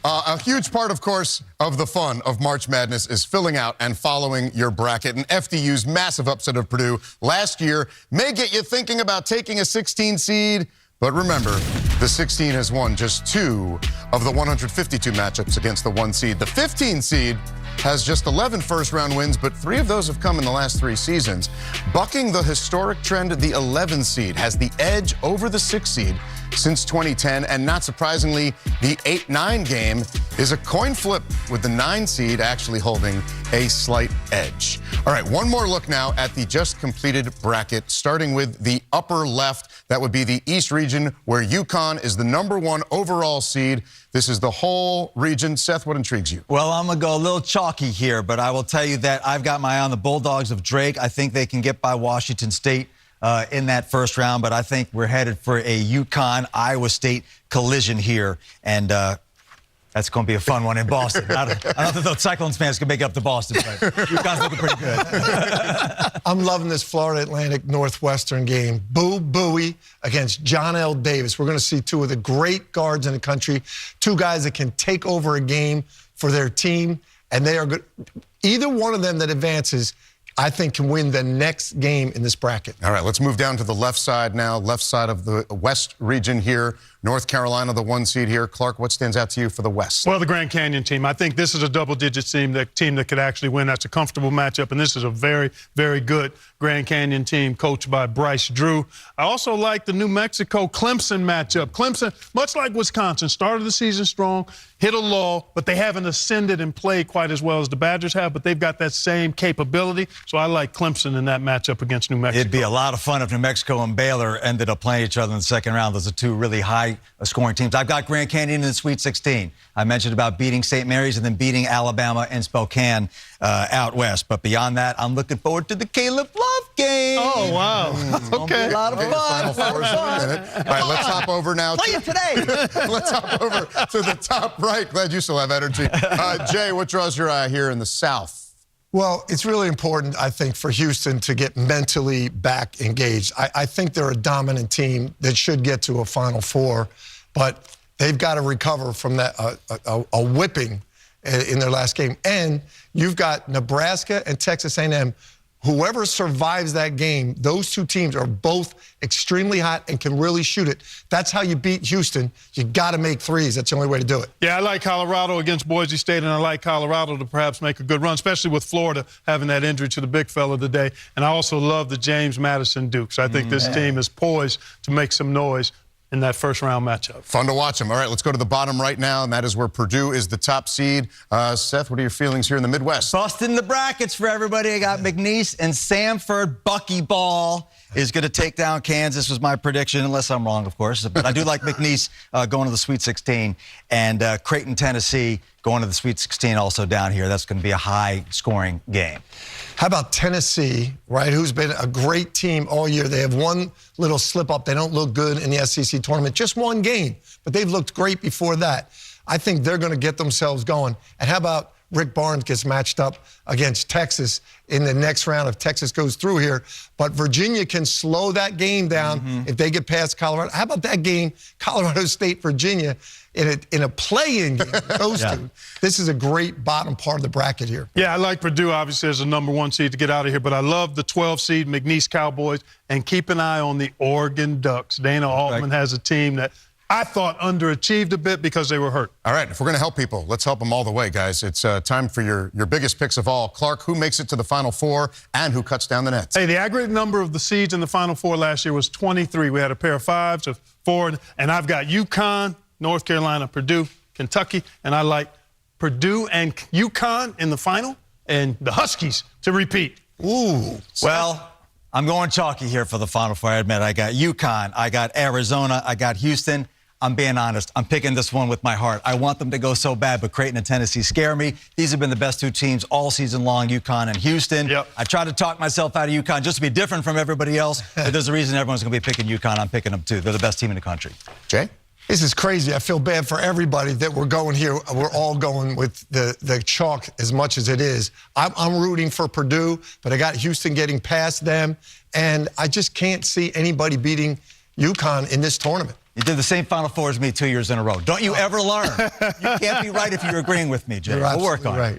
A huge part, of course, of the fun of March Madness is filling out and following your bracket. And FDU's massive upset of Purdue last year may get you thinking about taking a 16 seed. But remember, the 16 has won just 2 of the 152 matchups against the 1 seed. The 15 seed has just 11 first-round wins, but 3 of those have come in the last 3 seasons. Bucking the historic trend, the 11 seed has the edge over the 6 seed since 2010, and not surprisingly, the 8-9 game is a coin flip, with the 9 seed actually holding a slight edge. All right, one more look now at the just completed bracket, starting with the upper left. That would be the East region, where UConn is the #1 overall seed. This is the whole region. Seth, what intrigues you? Well, I'm going to go a little chalky here, but I will tell you that I've got my eye on the Bulldogs of Drake. I think they can get by Washington State in that first round, but I think we're headed for a UConn-Iowa State collision here, and that's going to be a fun one in Boston. I don't think those Cyclones fans can make it up to Boston, but UConn's looking pretty good. I'm loving this Florida Atlantic Northwestern game. Boo Buie against John L. Davis. We're going to see 2 of the great guards in the country, 2 guys that can take over a game for their team, and they are good. Either one of them that advances, I think, can win the next game in this bracket. All right, let's move down to the left side now, left side of the West region here. North Carolina, the 1 seed here. Clark, what stands out to you for the West? Well, the Grand Canyon team. I think this is a double-digit team that could actually win. That's a comfortable matchup, and this is a very, very good Grand Canyon team coached by Bryce Drew. I also like the New Mexico-Clemson matchup. Clemson, much like Wisconsin, started the season strong, hit a lull, but they haven't ascended and played quite as well as the Badgers have, but they've got that same capability. So I like Clemson in that matchup against New Mexico. It'd be a lot of fun if New Mexico and Baylor ended up playing each other in the second round. Those are 2 really high-scoring teams. I've got Grand Canyon in the Sweet 16. I mentioned about beating St. Mary's and then beating Alabama and Spokane out west. But beyond that, I'm looking forward to the Caleb Love game. Oh, wow. Okay. A lot of fun. Final fours in a minute. All right, let's hop over now. Play it today. Let's hop over to the top right. Glad you still have energy. Jay, what draws your eye here in the South? Well, it's really important, I think, for Houston to get mentally back engaged. I think they're a dominant team that should get to a Final Four, but they've got to recover from that a whipping in their last game. And you've got Nebraska and Texas A&M. Whoever survives that game, those 2 teams are both extremely hot and can really shoot it. That's how you beat Houston. You got to make threes. That's the only way to do it. Yeah, I like Colorado against Boise State, and I like Colorado to perhaps make a good run, especially with Florida having that injury to the big fella today. And I also love the James Madison Dukes. I think this team is poised to make some noise in that first-round matchup. Fun to watch them. All right, let's go to the bottom right now, and that is where Purdue is the top seed. Seth, what are your feelings here in the Midwest? Busting the brackets for everybody. I got McNeese and Samford. Buckyball is going to take down Kansas, was my prediction, unless I'm wrong, of course. But I do like McNeese going to the Sweet 16, and Creighton, Tennessee, going to the Sweet 16 also down here. That's going to be a high-scoring game. How about Tennessee, right, who's been a great team all year? They have one little slip-up. They don't look good in the SEC tournament. Just 1 game, but they've looked great before that. I think they're going to get themselves going. And how about Rick Barnes gets matched up against Texas in the next round if Texas goes through here. But Virginia can slow that game down if they get past Colorado. How about that game, Colorado State, Virginia, in a play-in game, those 2? This is a great bottom part of the bracket here. Yeah, I like Purdue, obviously, as a #1 seed to get out of here, but I love the 12 seed McNeese Cowboys, and keep an eye on the Oregon Ducks. Dana Altman has a team that I thought underachieved a bit because they were hurt. All right, if we're going to help people, let's help them all the way, guys. It's time for your biggest picks of all. Clark, who makes it to the Final Four and who cuts down the nets? Hey, the aggregate number of the seeds in the Final Four last year was 23. We had a pair of 5s, a 4, and I've got UConn, North Carolina, Purdue, Kentucky, and I like Purdue and UConn in the final and the Huskies to repeat. Ooh. Well, I'm going chalky here for the Final Four. I admit I got UConn, I got Arizona, I got Houston. I'm being honest. I'm picking this one with my heart. I want them to go so bad, but Creighton and Tennessee scare me. These have been the best 2 teams all season long, UConn and Houston. Yep. I tried to talk myself out of UConn just to be different from everybody else, but there's a reason everyone's going to be picking UConn. I'm picking them, too. They're the best team in the country. Jay? This is crazy. I feel bad for everybody that we're going here. We're all going with the chalk as much as it is. I'm rooting for Purdue, but I got Houston getting past them, and I just can't see anybody beating UConn in this tournament. You did the same Final Four as me 2 years in a row. Don't you ever learn. You can't be right if you're agreeing with me, Jay. You're We'll work absolutely on it. right.